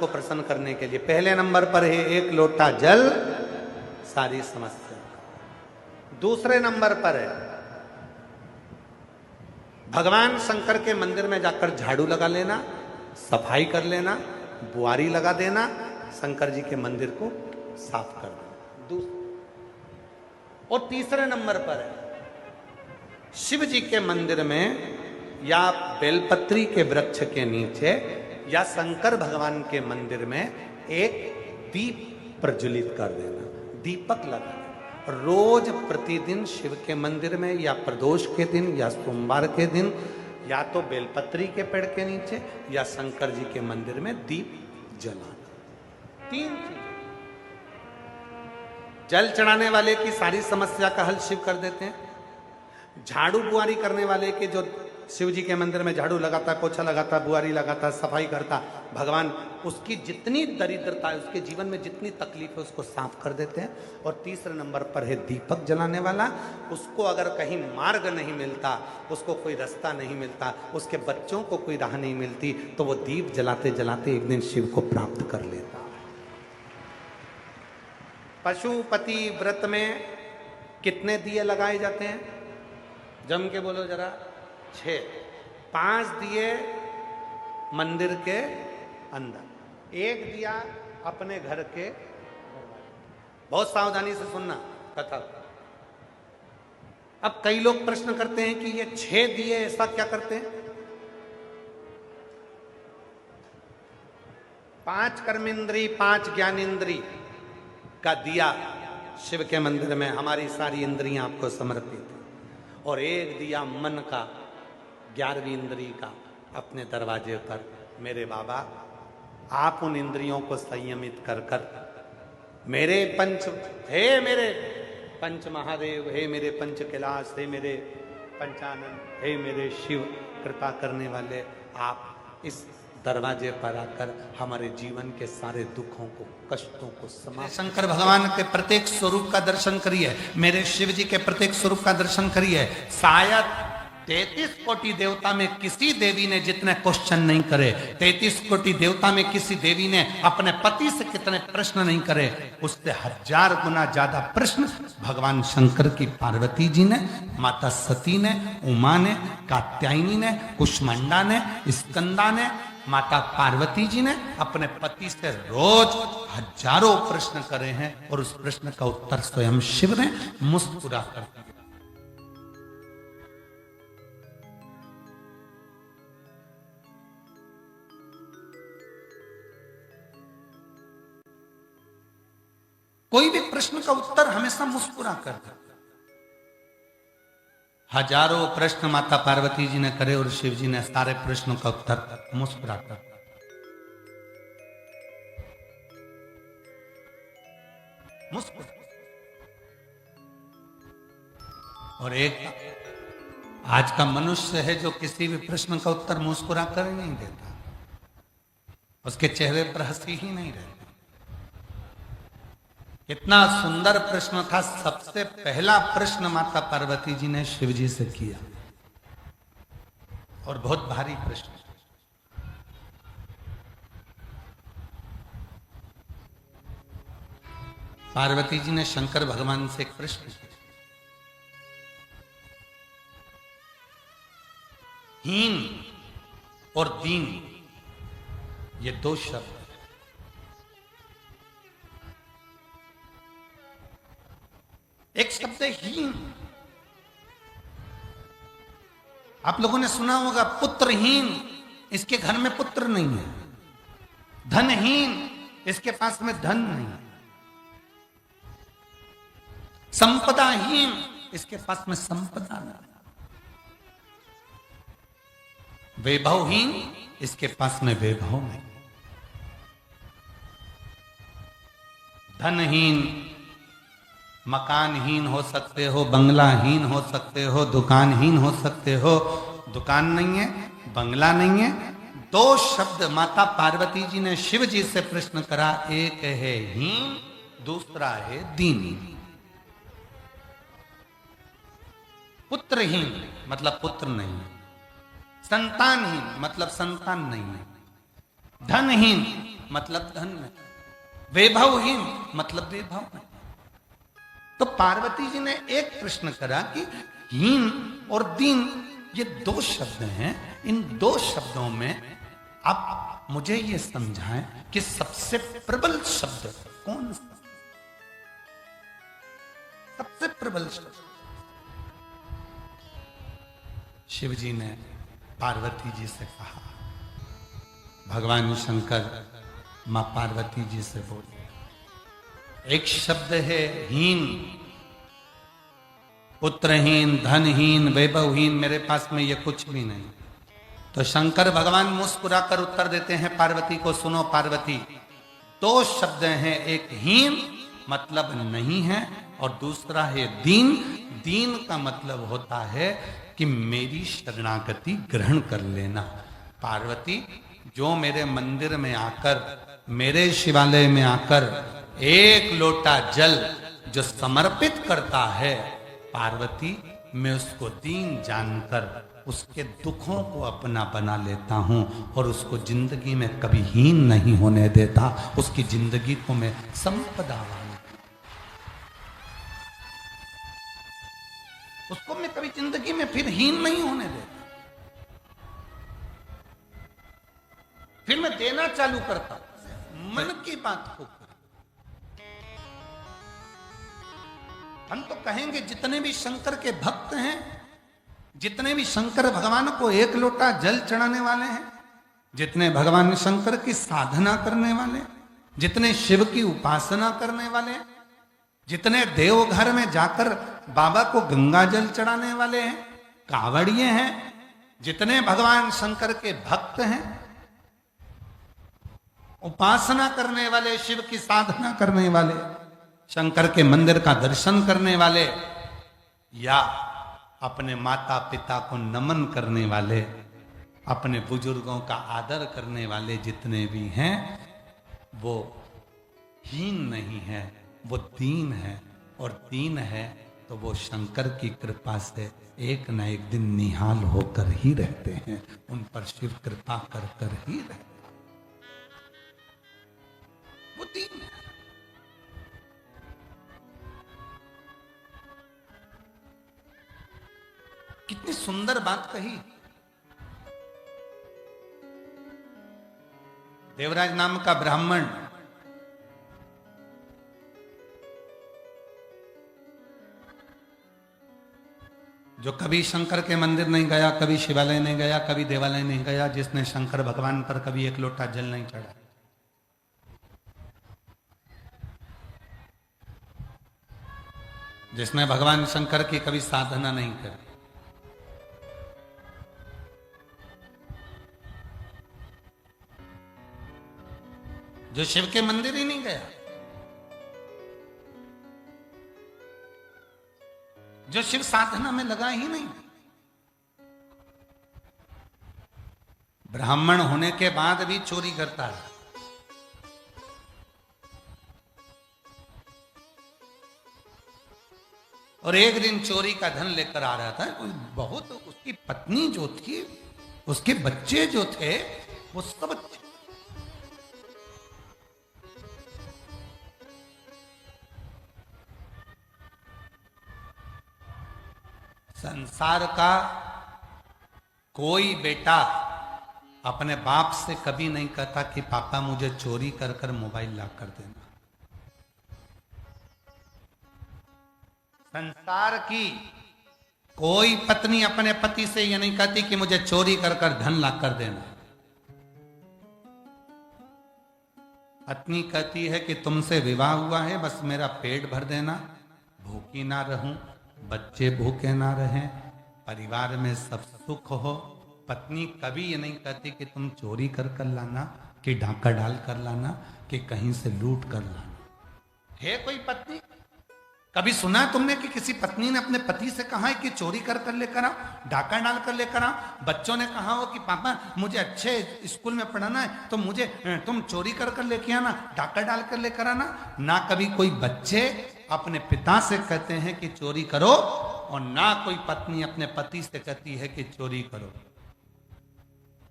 को प्रसन्न करने के लिए। पहले नंबर पर है एक लोटा जल सारी समस्या। दूसरे नंबर पर है भगवान शंकर के मंदिर में जाकर झाड़ू लगा लेना, सफाई कर लेना, बुआरी लगा देना, शंकर जी के मंदिर को साफ कर देना। और तीसरे नंबर पर है शिव जी के मंदिर में या बेलपत्री के वृक्ष के नीचे या शंकर भगवान के मंदिर में एक दीप प्रज्वलित कर देना, दीपक लगा देना। रोज प्रतिदिन शिव के मंदिर में या प्रदोष के दिन या सोमवार के दिन या तो बेलपत्री के पेड़ के नीचे या शंकर जी के मंदिर में दीप जलाना। 3 चीज। जल चढ़ाने वाले की सारी समस्या का हल शिव कर देते हैं। झाड़ू बुआरी करने वाले के जो शिव जी के मंदिर में झाड़ू लगाता, पोछा लगाता, बुआरी लगाता, सफाई करता, भगवान उसकी जितनी दरिद्रता है, उसके जीवन में जितनी तकलीफ है उसको साफ कर देते हैं। और तीसरे नंबर पर है दीपक जलाने वाला। उसको अगर कहीं मार्ग नहीं मिलता, उसको कोई रास्ता नहीं मिलता, उसके बच्चों को कोई राह नहीं मिलती, तो वो दीप जलाते जलाते एक दिन शिव को प्राप्त कर लेता। पशुपति व्रत में कितने दिए लगाए जाते हैं? जम के बोलो जरा। 6। 5 दिए मंदिर के अंदर, 1 दिया अपने घर के। बहुत सावधानी से सुनना कथा। अब कई लोग प्रश्न करते हैं कि ये 6 दिए ऐसा क्या करते हैं? 5 कर्मेंद्री 5 ज्ञानेंद्री का दिया शिव के मंदिर में, हमारी सारी इंद्रियां आपको समर्पित है। और 1 दिया मन का, 11वीं इंद्री का अपने दरवाजे पर। मेरे बाबा, आप उन इंद्रियों को संयमित कर कर मेरे मेरे पंच महादेव, हे मेरे पंच कैलाश, हे मेरे पंचानन, हे मेरे शिव, कृपा करने वाले, आप इस दरवाजे पर आकर हमारे जीवन के सारे दुखों को, कष्टों को समाप्त। शंकर भगवान के प्रत्येक स्वरूप का दर्शन करिए, मेरे शिव जी के प्रत्येक स्वरूप का दर्शन करिए। शायद 33 कोटि देवता में किसी देवी ने जितने क्वेश्चन नहीं करे, 33 कोटि देवता में किसी देवी ने अपने पति से कितने प्रश्न नहीं करे, उससे 1000 गुना ज्यादा प्रश्न भगवान शंकर की पार्वती जी ने, माता सती ने, उमा ने, कात्यायनी ने, कुष्मांडा ने, स्कंदा ने, माता पार्वती जी ने अपने पति से रोज हजारों प्रश्न करे हैं और उस प्रश्न का उत्तर स्वयं शिव ने मुस्कुरा कर दिया। कोई भी प्रश्न का उत्तर हमेशा मुस्कुरा कर दे। हजारों प्रश्न माता पार्वती जी ने करे और शिव जी ने सारे प्रश्नों का उत्तर मुस्कुरा कर। मुस्कुरा। और एक आज का मनुष्य है जो किसी भी प्रश्न का उत्तर मुस्कुरा कर नहीं देता, उसके चेहरे पर हंसी ही नहीं रहती। इतना सुंदर प्रश्न था, सबसे पहला प्रश्न माता पार्वती जी ने शिव जी से किया और बहुत भारी प्रश्न। पार्वती जी ने शंकर भगवान से एक प्रश्न किया। हीन और दीन, ये 2 शब्द, एक शब्द हीन। आप लोगों ने सुना होगा पुत्रहीन, इसके घर में पुत्र नहीं है। धनहीन, इसके पास में धन नहीं है। संपदाहीन, इसके पास में संपदा नहीं। वैभवहीन, इसके पास में वैभव नहीं। धनहीन, मकानहीन हो सकते हो, बंगलाहीन हो सकते हो, दुकानहीन हो सकते हो। दुकान नहीं है, बंगला नहीं है। 2 शब्द माता पार्वती जी ने शिव जी से प्रश्न करा, एक है हीन, दूसरा है दीन। पुत्रहीन मतलब पुत्र नहीं है, संतानहीन मतलब संतान नहीं है, धनहीन मतलब धन नहीं, वैभवहीन मतलब वैभव नहीं। तो पार्वती जी ने एक प्रश्न करा कि हीन और दीन ये दो शब्द हैं, इन दो शब्दों में आप मुझे ये समझाएं कि सबसे प्रबल शब्द कौन सा, सबसे प्रबल शब्द। शिव जी ने पार्वती जी से कहा, भगवान शंकर मां पार्वती जी से बोले, एक शब्द है हीन, पुत्रहीन, धनहीन, वैभवहीन, मेरे पास में ये कुछ भी नहीं। तो शंकर भगवान मुस्कुराकर उत्तर देते हैं पार्वती को, सुनो पार्वती, दो शब्द हैं, एक हीन मतलब नहीं है और दूसरा है दीन। दीन का मतलब होता है कि मेरी शरणागति ग्रहण कर लेना। पार्वती, जो मेरे मंदिर में आकर, मेरे शिवालय में आकर एक लोटा जल जो समर्पित करता है, पार्वती मैं उसको दीन जानकर उसके दुखों को अपना बना लेता हूं और उसको जिंदगी में कभी हीन नहीं होने देता, उसकी जिंदगी को मैं संपदा वाली, उसको मैं कभी जिंदगी में फिर हीन नहीं होने देता, फिर मैं देना चालू करता मन की बात को। हम तो कहेंगे जितने भी शंकर के भक्त हैं, जितने भी शंकर भगवान को एक लोटा जल चढ़ाने वाले हैं, जितने भगवान शंकर की साधना करने वाले, जितने शिव की उपासना करने वाले, जितने देवघर में जाकर बाबा को गंगा जल चढ़ाने वाले हैं, कांवड़िए हैं, जितने भगवान शंकर के भक्त हैं, उपासना करने वाले, शिव की साधना करने वाले, शंकर के मंदिर का दर्शन करने वाले, या अपने माता पिता को नमन करने वाले, अपने बुजुर्गों का आदर करने वाले जितने भी हैं, वो हीन नहीं है, वो दीन है। और दीन है तो वो शंकर की कृपा से एक न एक दिन निहाल होकर ही रहते हैं, उन पर शिव कृपा कर कर ही रहते हैं, वो दीन है। कितनी सुंदर बात कही। देवराज नाम का ब्राह्मण जो कभी शंकर के मंदिर नहीं गया, कभी शिवालय नहीं गया, कभी देवालय नहीं गया, जिसने शंकर भगवान पर कभी एक लोटा जल नहीं चढ़ा, जिसने भगवान शंकर की कभी साधना नहीं करी, जो शिव के मंदिर ही नहीं गया, जो शिव साधना में लगा ही नहीं, ब्राह्मण होने के बाद भी चोरी करता है, और एक दिन चोरी का धन लेकर आ रहा था, कोई बहुत, उसकी पत्नी जो थी, उसके बच्चे जो थे, वो सब संसार का कोई बेटा अपने बाप से कभी नहीं कहता कि पापा मुझे चोरी कर कर मोबाइल ला कर देना। संसार की कोई पत्नी अपने पति से यह नहीं कहती कि मुझे चोरी कर कर धन ला कर देना। पत्नी कहती है कि तुमसे विवाह हुआ है, बस मेरा पेट भर देना, भूखी ना रहूं, बच्चे भूखे ना रहें, परिवार में सब सुख हो। पत्नी कभी ये नहीं कहती कि तुम चोरी कर कर लाना, कि डाका डाल कर लाना, कि कहीं से लूट कर लाना। है कोई पत्नी? कभी सुना तुमने कि किसी पत्नी ने अपने पति से कहा है कि चोरी कर कर लेकर आओ, डाका डाल कर लेकर आओ? बच्चों ने कहा हो कि पापा मुझे अच्छे स्कूल में पढ़ाना है तो मुझे तुम चोरी कर कर लेके आना, डाका डाल कर लेकर आना। ना कभी कोई बच्चे अपने पिता से कहते हैं कि चोरी करो, और ना कोई पत्नी अपने पति से कहती है कि चोरी करो।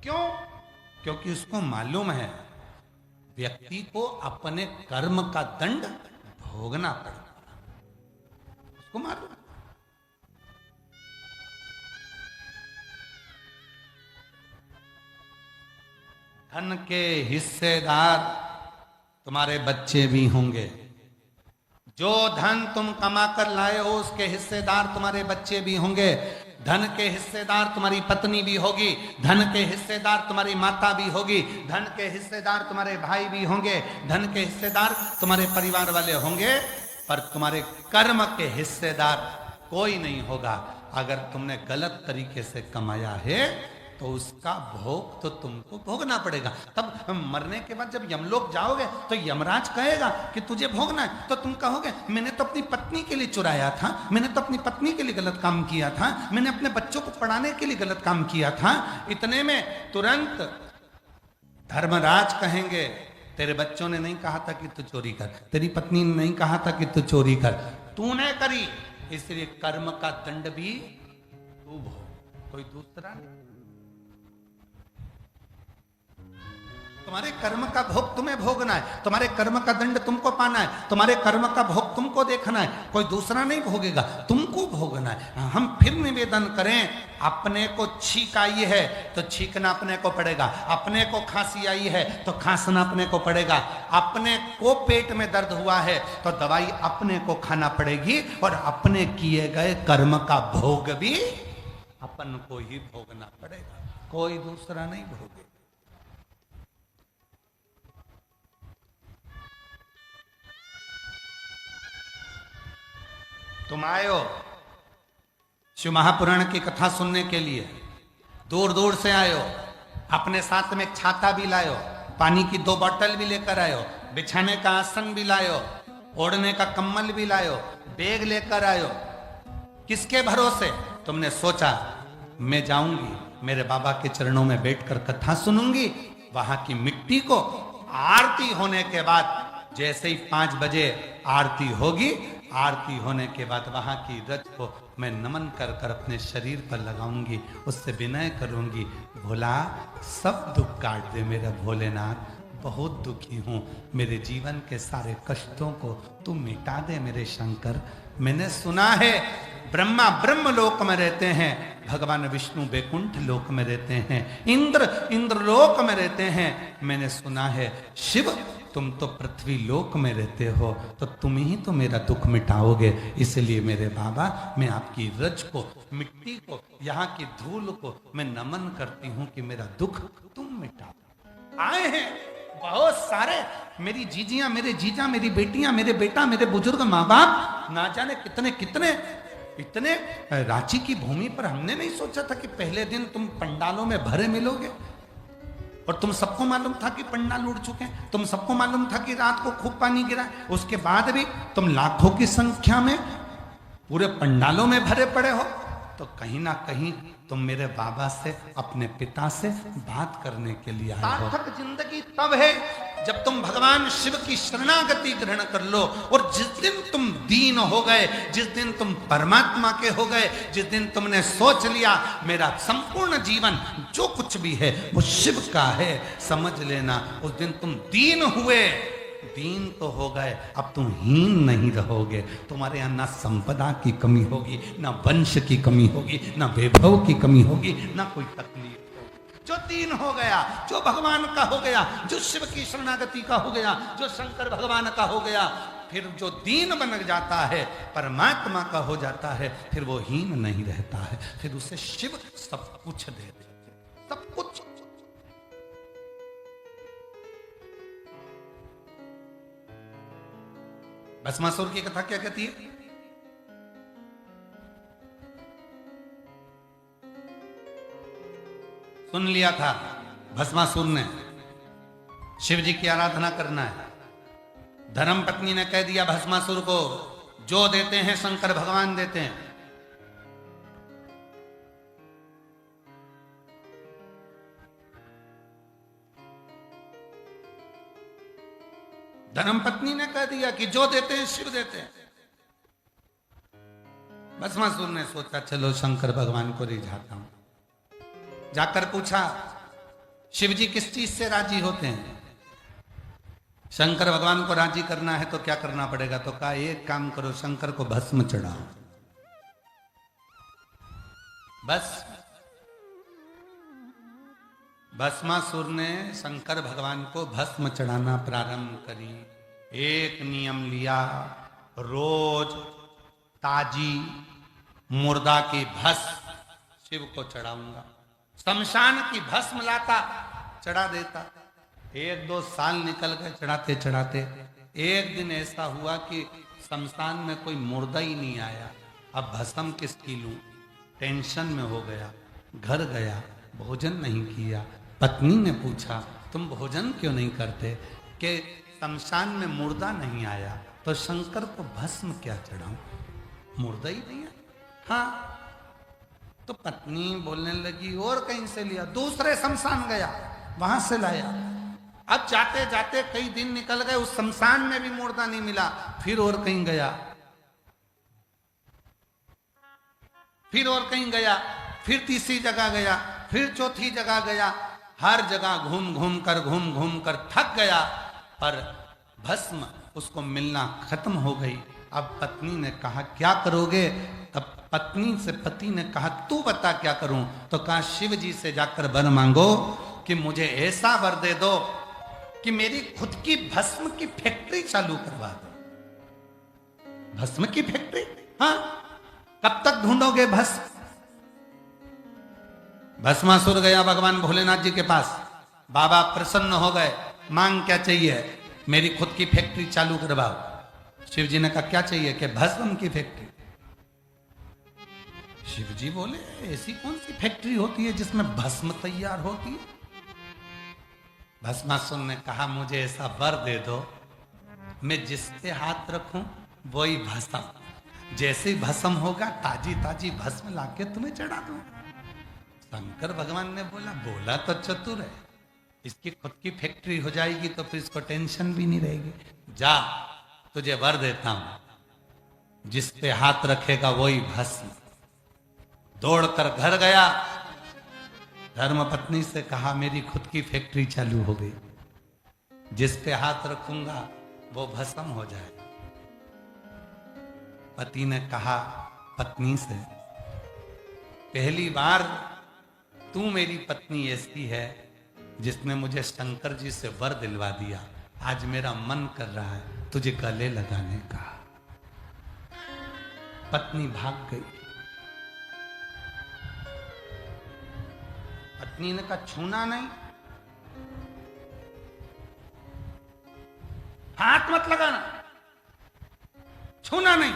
क्यों? क्योंकि उसको मालूम है व्यक्ति को अपने कर्म का दंड भोगना पड़ेगा। उसको मालूम। धन के हिस्सेदार तुम्हारे बच्चे भी होंगे। जो धन तुम कमा कर लाए हो उसके हिस्सेदार तुम्हारे बच्चे भी होंगे। धन के हिस्सेदार तुम्हारी पत्नी भी होगी। धन के हिस्सेदार तुम्हारी माता भी होगी। धन के हिस्सेदार तुम्हारे भाई भी होंगे। धन के हिस्सेदार तुम्हारे परिवार वाले होंगे। पर तुम्हारे कर्म के हिस्सेदार कोई नहीं होगा। अगर तुमने गलत तरीके से कमाया है तो उसका भोग तो तुमको भोगना पड़ेगा। तब मरने के बाद जब यमलोक जाओगे तो यमराज कहेगा कि तुझे भोगना है, तो तुम कहोगे मैंने तो अपनी पत्नी के लिए चुराया था, मैंने तो अपनी पत्नी के लिए गलत काम किया था, मैंने अपने बच्चों को पढ़ाने के लिए गलत काम किया था। इतने में तुरंत धर्मराज कहेंगे तेरे बच्चों ने नहीं कहा था कि तू चोरी कर, तेरी पत्नी ने नहीं कहा था कि तू चोरी कर, तूने करी, इसलिए कर्म का दंड भी तू भोग, कोई दूसरा नहीं। तुम्हारे कर्म का भोग तुम्हें भोगना है, तुम्हारे कर्म का दंड तुमको पाना है, तुम्हारे कर्म का भोग तुमको देखना है, कोई दूसरा नहीं भोगेगा, तुमको भोगना है। हम फिर निवेदन करें, अपने को छींक आई है तो छींकना अपने को पड़ेगा, अपने को खांसी आई है तो खांसना अपने को पड़ेगा, अपने को पेट में दर्द हुआ है तो दवाई अपने को खाना पड़ेगी, और अपने किए गए कर्म का भोग भी अपन को ही भोगना पड़ेगा, कोई दूसरा नहीं भोगेगा। तुम आयो शिव महापुराण की कथा सुनने के लिए, दूर दूर से आयो, अपने साथ में छाता भी लायो, पानी की 2 बोतल भी लेकर आयो, बिछाने का आसन भी लायो, ओढ़ने का कम्बल भी लायो, बैग लेकर आयो। किसके भरोसे? तुमने सोचा मैं जाऊंगी, मेरे बाबा के चरणों में बैठकर कथा सुनूंगी, वहां की मिट्टी को आरती होने के बाद, जैसे ही 5 बजे आरती होगी, आरती होने के बाद वहां की रज को मैं नमन कर कर अपने शरीर पर लगाऊंगी, उससे विनय करूंगी, भोला सब दुख काट दे मेरा भोलेनाथ, बहुत दुखी हूं, मेरे जीवन के सारे कष्टों को तू मिटा दे मेरे शंकर। मैंने सुना है ब्रह्मा ब्रह्म लोक में रहते हैं, भगवान विष्णु बैकुंठ लोक में रहते हैं, इंद्र लोक में रहते हैं, मैंने सुना है शिव तुम तो पृथ्वी लोक में रहते हो, तो तुम ही तो मेरा दुख मिटाओगे, इसलिए मेरे बाबा मैं आपकी रज को, मिट्टी को, यहाँ की धूल को मैं नमन करती हूँ कि मेरा दुख तुम मिटाओ। आए हैं बहुत सारे, मेरी जीजियां, मेरे जीजा, मेरी बेटियां, मेरे बेटा, मेरे बुजुर्ग माँ बाप, ना जाने कितने कितने, इतने रांची की भूमि पर हमने नहीं सोचा था कि पहले दिन तुम पंडालों में भरे मिलोगे, और तुम सबको मालूम था कि पंडाल उड़ चुके हैं, तुम सबको मालूम था कि रात को खूब पानी गिरा, उसके बाद भी तुम लाखों की संख्या में पूरे पंडालों में भरे पड़े हो, तो कहीं ना कहीं तुम मेरे बाबा से, अपने पिता से बात करने के लिए आए हो। सार्थक जिंदगी तब है जब तुम भगवान शिव की शरणागति ग्रहण कर लो, और जिस दिन तुम दीन हो गए, जिस दिन तुम परमात्मा के हो गए, जिस दिन तुमने सोच लिया मेरा संपूर्ण जीवन जो कुछ भी है वो शिव का है, समझ लेना उस दिन तुम दीन हुए, दीन तो हो गए, अब तुम हीन नहीं रहोगे, तुम्हारे यहाँ ना संपदा की कमी होगी, ना वंश की कमी होगी, ना वैभव की कमी होगी, ना कोई तकलीफ होगी। जो दीन हो गया, जो भगवान का हो गया, जो शिव की शरणागति का हो गया, जो शंकर भगवान का हो गया, फिर जो दीन बन जाता है, परमात्मा का हो जाता है, फिर वो हीन नहीं रहता है, फिर उसे शिव सब कुछ दे देते, सब कुछ। भस्मासुर की कथा क्या कहती है? सुन लिया था भस्मासुर ने शिव जी की आराधना करना है, धर्म पत्नी ने कह दिया भस्मासुर को जो देते हैं शंकर भगवान देते हैं। धर्मपत्नी ने कह दिया कि जो देते हैं शिव देते हैं। भस्मासुर ने सोचा चलो शंकर भगवान को रिझाता हूं, जाकर पूछा शिव जी किस चीज से राजी होते हैं? शंकर भगवान को राजी करना है तो क्या करना पड़ेगा? तो कहा एक काम करो, शंकर को भस्म चढ़ाओ। बस भस्मासुर ने शंकर भगवान को भस्म चढ़ाना प्रारंभ करी। एक नियम लिया, रोज ताजी मुर्दा की भस्म शिव को चढ़ाऊंगा। शमशान की भस्म लाता, चढ़ा देता। 1-2 साल निकल गए चढ़ाते चढ़ाते। एक दिन ऐसा हुआ कि शमशान में कोई मुर्दा ही नहीं आया। अब भस्म किसकी लूं? टेंशन में हो गया। घर गया, भोजन नहीं किया। पत्नी ने पूछा तुम भोजन क्यों नहीं करते? कि शमशान में मुर्दा नहीं आया तो शंकर को भस्म क्या चढ़ाऊं, मुर्दा ही नहीं है। हाँ, तो पत्नी बोलने लगी और कहीं से लिया, दूसरे शमशान गया, वहां से लाया। अब जाते जाते कई दिन निकल गए, उस शमशान में भी मुर्दा नहीं मिला। फिर और कहीं गया, फिर और कहीं गया, फिर तीसरी जगह गया, फिर चौथी जगह गया। हर जगह घूम घूम कर थक गया, पर भस्म उसको मिलना खत्म हो गई। अब पत्नी ने कहा क्या करोगे? तब पत्नी से पति ने कहा तू बता क्या करूं? तो कहा शिव जी से जाकर वर मांगो कि मुझे ऐसा वर दे दो कि मेरी खुद की भस्म की फैक्ट्री चालू करवा दो। भस्म की फैक्ट्री? हाँ, कब तक ढूंढोगे भस्म? भस्मासुर गया भगवान भोलेनाथ जी के पास। बाबा प्रसन्न हो गए, मांग क्या चाहिए? मेरी खुद की फैक्ट्री चालू करवाओ। शिव जी ने कहा क्या चाहिए? कि भस्म की फैक्ट्री। शिव जी बोले ऐसी कौन सी फैक्ट्री होती है जिसमें भस्म तैयार होती है? भस्मासुर ने कहा मुझे ऐसा वर दे दो, मैं जिसके हाथ रखूं वही भस्म, जैसे भस्म होगा ताजी ताजी भस्म लाके तुम्हें चढ़ा दूं। शंकर भगवान ने बोला तो चतुर है, इसकी खुद की फैक्ट्री हो जाएगी तो फिर इसको टेंशन भी नहीं रहेगी। जा, तुझे वर देता हूं, जिस पे हाथ रखेगा वही भस्म। दौड़कर घर गया, धर्मपत्नी से कहा मेरी खुद की फैक्ट्री चालू हो गई, जिस पे हाथ रखूंगा वो भस्म हो जाए। पति ने कहा पत्नी से पहली बार तू मेरी पत्नी ऐसी है जिसने मुझे शंकर जी से वर दिलवा दिया। आज मेरा मन कर रहा है तुझे गले लगाने का। पत्नी भाग गई। पत्नी ने कहा छूना नहीं, हाथ मत लगाना, छूना नहीं।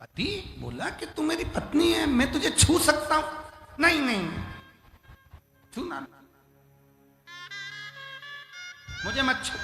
पति बोला कि तू मेरी पत्नी है, मैं तुझे छू सकता हूं। नहीं नहीं, छूना, मुझे मत छू।